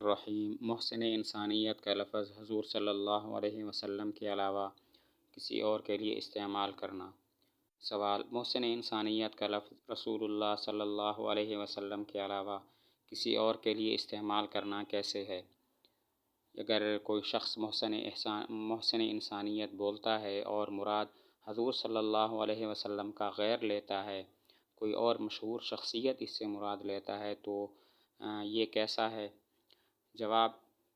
الرحیم۔ محسن انسانیت کا لفظ حضور صلی اللہ علیہ وسلم کے علاوہ کسی اور کے لیے استعمال کرنا۔ سوال: محسن انسانیت کا لفظ رسول اللہ صلی اللہ علیہ وسلم کے علاوہ کسی اور کے لیے استعمال کرنا کیسے ہے؟ اگر کوئی شخص محسن انسانیت بولتا ہے اور مراد حضور صلی اللہ علیہ وسلم کا غیر لیتا ہے، کوئی اور مشہور شخصیت اس سے مراد لیتا ہے، تو یہ کیسا ہے؟ جواب: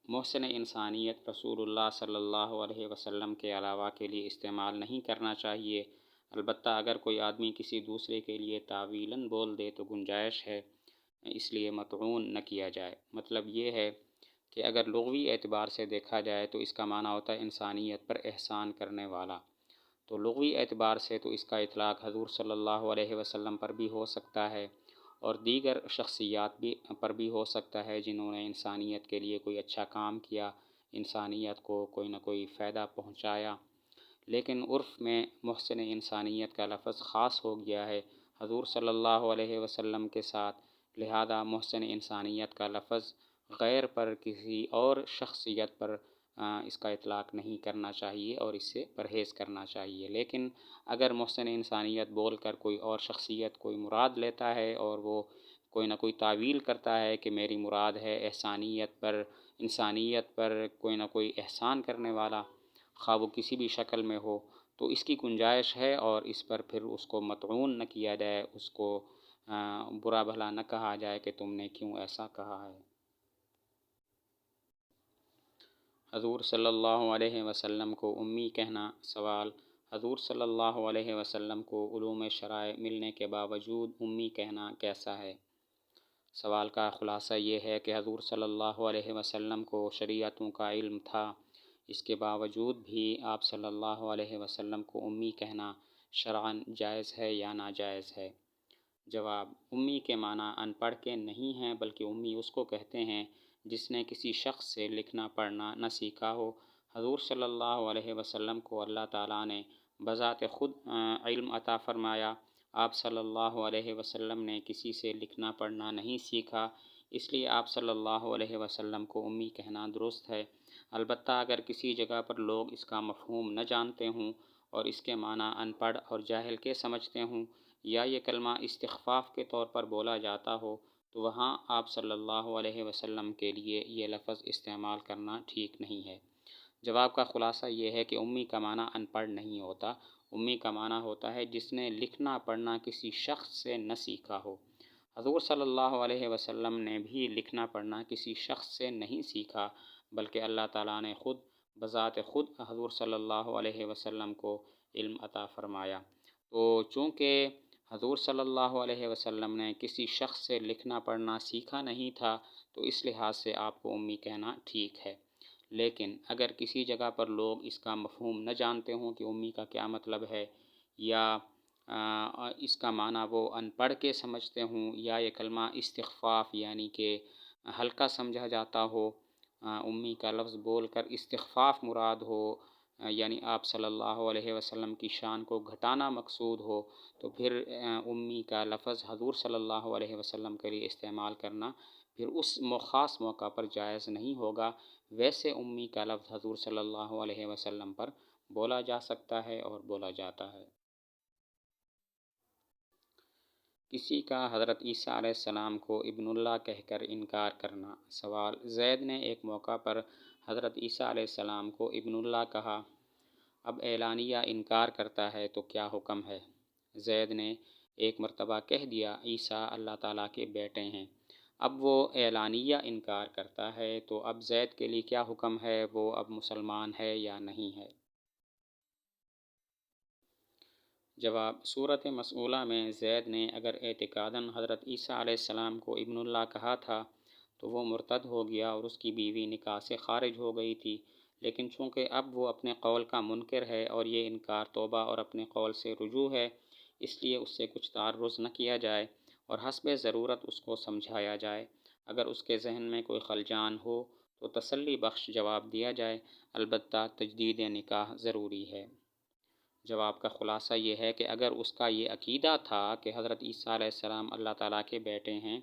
محسن انسانیت رسول اللہ صلی اللہ علیہ وسلم کے علاوہ کے لیے استعمال نہیں کرنا چاہیے، البتہ اگر کوئی آدمی کسی دوسرے کے لیے تاویلاً بول دے تو گنجائش ہے، اس لیے مطعون نہ کیا جائے۔ مطلب یہ ہے کہ اگر لغوی اعتبار سے دیکھا جائے تو اس کا معنی ہوتا ہے انسانیت پر احسان کرنے والا، تو لغوی اعتبار سے تو اس کا اطلاق حضور صلی اللہ علیہ وسلم پر بھی ہو سکتا ہے اور دیگر شخصیات پر بھی ہو سکتا ہے جنہوں نے انسانیت کے لیے کوئی اچھا کام کیا، انسانیت کو کوئی نہ کوئی فائدہ پہنچایا۔ لیکن عرف میں محسن انسانیت کا لفظ خاص ہو گیا ہے حضور صلی اللہ علیہ وسلم کے ساتھ، لہذا محسن انسانیت کا لفظ غیر پر کسی اور شخصیت پر اس کا اطلاق نہیں کرنا چاہیے اور اس سے پرہیز کرنا چاہیے۔ لیکن اگر محسن انسانیت بول کر کوئی اور شخصیت کوئی مراد لیتا ہے اور وہ کوئی نہ کوئی تعویل کرتا ہے کہ میری مراد ہے احسانیت پر، انسانیت پر کوئی نہ کوئی احسان کرنے والا، خواہ وہ کسی بھی شکل میں ہو، تو اس کی گنجائش ہے اور اس پر پھر اس کو مطعون نہ کیا جائے، اس کو برا بھلا نہ کہا جائے کہ تم نے کیوں ایسا کہا ہے۔ حضور صلی اللہ علیہ وسلم کو امی کہنا۔ سوال: حضور صلی اللہ علیہ وسلم کو علوم شرائع ملنے کے باوجود امی کہنا کیسا ہے؟ سوال کا خلاصہ یہ ہے کہ حضور صلی اللہ علیہ وسلم کو شریعتوں کا علم تھا، اس کے باوجود بھی آپ صلی اللہ علیہ وسلم کو امی کہنا شرعاً جائز ہے یا ناجائز ہے؟ جواب: امی کے معنی ان پڑھ کے نہیں ہیں، بلکہ امی اس کو کہتے ہیں جس نے کسی شخص سے لکھنا پڑھنا نہ سیکھا ہو۔ حضور صلی اللہ علیہ وسلم کو اللہ تعالیٰ نے بذات خود علم عطا فرمایا، آپ صلی اللہ علیہ وسلم نے کسی سے لکھنا پڑھنا نہیں سیکھا، اس لیے آپ صلی اللہ علیہ وسلم کو امی کہنا درست ہے۔ البتہ اگر کسی جگہ پر لوگ اس کا مفہوم نہ جانتے ہوں اور اس کے معنی ان پڑھ اور جاہل کے سمجھتے ہوں، یا یہ کلمہ استخفاف کے طور پر بولا جاتا ہو، تو وہاں آپ صلی اللہ علیہ وسلم کے لیے یہ لفظ استعمال کرنا ٹھیک نہیں ہے۔ جواب کا خلاصہ یہ ہے کہ امی کا معنی ان پڑھ نہیں ہوتا، امی کا معنی ہوتا ہے جس نے لکھنا پڑھنا کسی شخص سے نہ سیکھا ہو۔ حضور صلی اللہ علیہ وسلم نے بھی لکھنا پڑھنا کسی شخص سے نہیں سیکھا، بلکہ اللہ تعالیٰ نے خود بذات خود حضور صلی اللہ علیہ وسلم کو علم عطا فرمایا۔ تو چونکہ حضور صلی اللہ علیہ وسلم نے کسی شخص سے لکھنا پڑھنا سیکھا نہیں تھا، تو اس لحاظ سے آپ کو امی کہنا ٹھیک ہے۔ لیکن اگر کسی جگہ پر لوگ اس کا مفہوم نہ جانتے ہوں کہ امی کا کیا مطلب ہے، یا اس کا معنی وہ ان پڑھ کے سمجھتے ہوں، یا یہ کلمہ استخفاف یعنی کہ ہلکا سمجھا جاتا ہو، امی کا لفظ بول کر استخفاف مراد ہو، یعنی آپ صلی اللہ علیہ وسلم کی شان کو گھٹانا مقصود ہو، تو پھر امی کا لفظ حضور صلی اللہ علیہ وسلم کے لیے استعمال کرنا پھر اس خاص موقع پر جائز نہیں ہوگا۔ ویسے امی کا لفظ حضور صلی اللہ علیہ وسلم پر بولا جا سکتا ہے اور بولا جاتا ہے۔ کسی کا حضرت عیسیٰ علیہ السلام کو ابن اللہ کہہ کر انکار کرنا۔ سوال: زید نے ایک موقع پر حضرت عیسیٰ علیہ السلام کو ابن اللہ کہا، اب اعلانیہ انکار کرتا ہے تو کیا حکم ہے؟ زید نے ایک مرتبہ کہہ دیا عیسیٰ اللہ تعالیٰ کے بیٹے ہیں، اب وہ اعلانیہ انکار کرتا ہے تو اب زید کے لیے کیا حکم ہے؟ وہ اب مسلمان ہے یا نہیں ہے؟ جواب: صورت مسئولہ میں زید نے اگر اعتقاداً حضرت عیسیٰ علیہ السلام کو ابن اللہ کہا تھا تو وہ مرتد ہو گیا اور اس کی بیوی نکاح سے خارج ہو گئی تھی، لیکن چونکہ اب وہ اپنے قول کا منکر ہے اور یہ انکار توبہ اور اپنے قول سے رجوع ہے، اس لیے اس سے کچھ تعرض نہ کیا جائے اور حسب ضرورت اس کو سمجھایا جائے۔ اگر اس کے ذہن میں کوئی خلجان ہو تو تسلی بخش جواب دیا جائے، البتہ تجدید نکاح ضروری ہے۔ جواب کا خلاصہ یہ ہے کہ اگر اس کا یہ عقیدہ تھا کہ حضرت عیسیٰ علیہ السلام اللہ تعالیٰ کے بیٹے ہیں،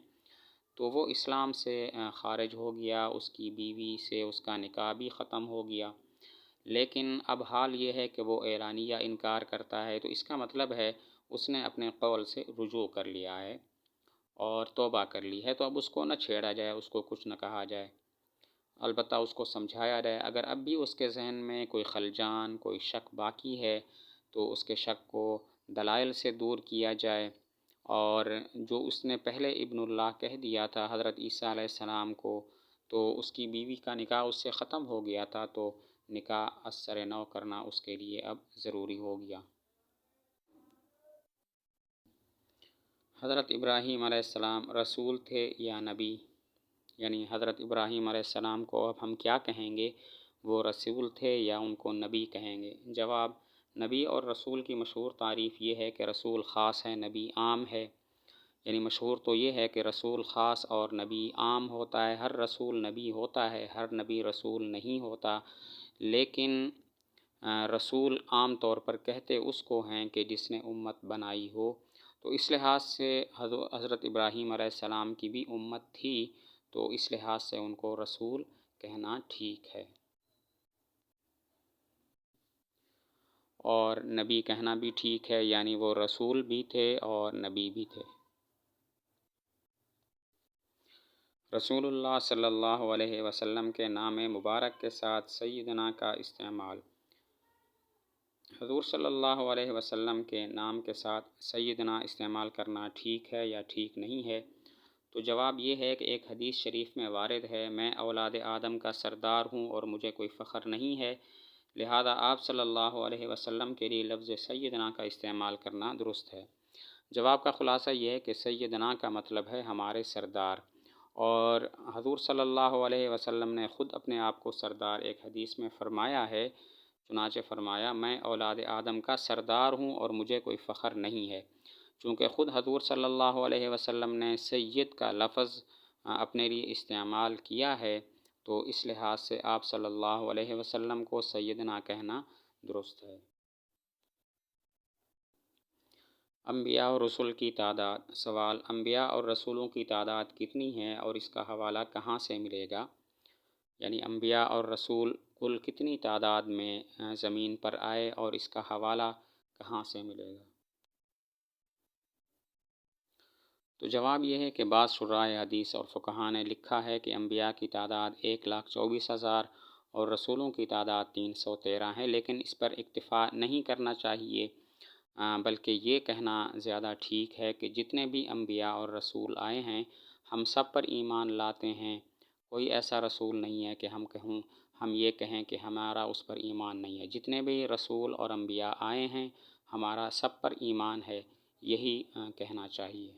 تو وہ اسلام سے خارج ہو گیا، اس کی بیوی سے اس کا نکاح بھی ختم ہو گیا۔ لیکن اب حال یہ ہے کہ وہ اعلانیہ انکار کرتا ہے، تو اس کا مطلب ہے اس نے اپنے قول سے رجوع کر لیا ہے اور توبہ کر لی ہے، تو اب اس کو نہ چھیڑا جائے، اس کو کچھ نہ کہا جائے، البتہ اس کو سمجھایا جائے۔ اگر اب بھی اس کے ذہن میں کوئی خلجان، کوئی شک باقی ہے، تو اس کے شک کو دلائل سے دور کیا جائے، اور جو اس نے پہلے ابن اللہ کہہ دیا تھا حضرت عیسیٰ علیہ السلام کو، تو اس کی بیوی کا نکاح اس سے ختم ہو گیا تھا، تو نکاح از سر نو کرنا اس کے لیے اب ضروری ہو گیا۔ حضرت ابراہیم علیہ السلام رسول تھے یا نبی؟ یعنی حضرت ابراہیم علیہ السلام کو اب ہم کیا کہیں گے، وہ رسول تھے یا ان کو نبی کہیں گے؟ جواب، نبی اور رسول کی مشہور تعریف یہ ہے کہ رسول خاص ہے، نبی عام ہے۔ یعنی مشہور تو یہ ہے کہ رسول خاص اور نبی عام ہوتا ہے، ہر رسول نبی ہوتا ہے، ہر نبی رسول نہیں ہوتا، لیکن رسول عام طور پر کہتے اس کو ہیں کہ جس نے امت بنائی ہو، تو اس لحاظ سے حضرت ابراہیم علیہ السلام کی بھی امت تھی، تو اس لحاظ سے ان کو رسول کہنا ٹھیک ہے، اور نبی کہنا بھی ٹھیک ہے، یعنی وہ رسول بھی تھے اور نبی بھی تھے۔ رسول اللہ صلی اللہ علیہ وسلم کے نام مبارک کے ساتھ سیدنا کا استعمال۔ حضور صلی اللہ علیہ وسلم کے نام کے ساتھ سیدنا استعمال کرنا ٹھیک ہے یا ٹھیک نہیں ہے؟ تو جواب یہ ہے کہ ایک حدیث شریف میں وارد ہے، میں اولاد آدم کا سردار ہوں اور مجھے کوئی فخر نہیں ہے، لہذا آپ صلی اللہ علیہ وسلم کے لیے لفظ سیدنا کا استعمال کرنا درست ہے۔ جواب کا خلاصہ یہ ہے کہ سیدنا کا مطلب ہے ہمارے سردار، اور حضور صلی اللہ علیہ وسلم نے خود اپنے آپ کو سردار ایک حدیث میں فرمایا ہے، چنانچہ فرمایا، میں اولاد آدم کا سردار ہوں اور مجھے کوئی فخر نہیں ہے۔ چونکہ خود حضور صلی اللہ علیہ وسلم نے سید کا لفظ اپنے لیے استعمال کیا ہے، تو اس لحاظ سے آپ صلی اللہ علیہ وسلم کو سیدنا کہنا درست ہے۔ انبیاء اور رسول کی تعداد۔ سوال، انبیاء اور رسولوں کی تعداد کتنی ہے اور اس کا حوالہ کہاں سے ملے گا؟ یعنی انبیاء اور رسول کل کتنی تعداد میں زمین پر آئے اور اس کا حوالہ کہاں سے ملے گا؟ تو جواب یہ ہے کہ بعض شراح حدیث اور فقہاء نے لکھا ہے کہ انبیاء کی تعداد 1,24,000 اور رسولوں کی تعداد 313 ہے، لیکن اس پر اکتفا نہیں کرنا چاہیے، بلکہ یہ کہنا زیادہ ٹھیک ہے کہ جتنے بھی انبیاء اور رسول آئے ہیں ہم سب پر ایمان لاتے ہیں، کوئی ایسا رسول نہیں ہے کہ ہم یہ کہیں کہ ہمارا اس پر ایمان نہیں ہے۔ جتنے بھی رسول اور انبیاء آئے ہیں ہمارا سب پر ایمان ہے، یہی کہنا چاہیے۔